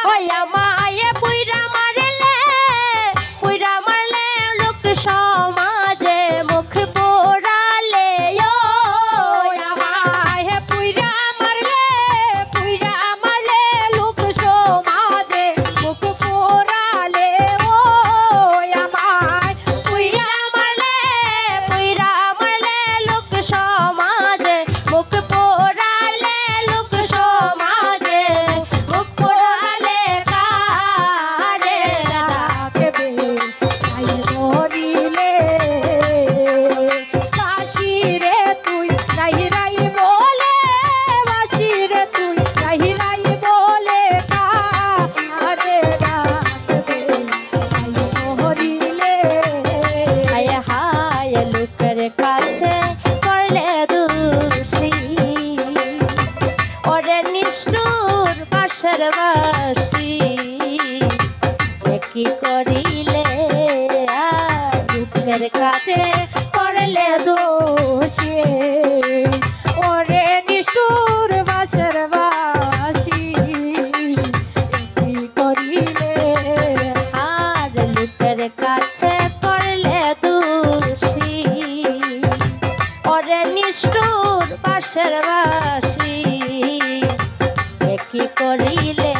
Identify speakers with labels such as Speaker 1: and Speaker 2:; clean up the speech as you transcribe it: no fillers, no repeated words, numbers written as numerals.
Speaker 1: ওই আমায় পুইরা মারলে লোক সমাজে মুখ পোড়ালে ও আমায় পুইরা মারলে লোক সমাজে মুখ পোড়ালে ও আমায় পুইরা মারলে লোক সমাজে মুখ পোড়ালে লোক সমাজে মুখ পোড়ালে কারে রাখবে আই মরিলে বাসি রে তুই রাই রাই বলে বাসি রে তুই রাই রাই বলে কারে রাখবে আই মরিলে আয় হায় লোকের কাছে করলে দোষী ওরে নিষ্ঠুর বাসর বাসি কি করিলে দুঃখের কাছে করলে দোষী ওরে নিষ্ঠুর বাসর বাসি কি করিলে আর লোকের কাছে করলে দোষী ওরে নিষ্ঠুর বাসর বাসি কি করিলে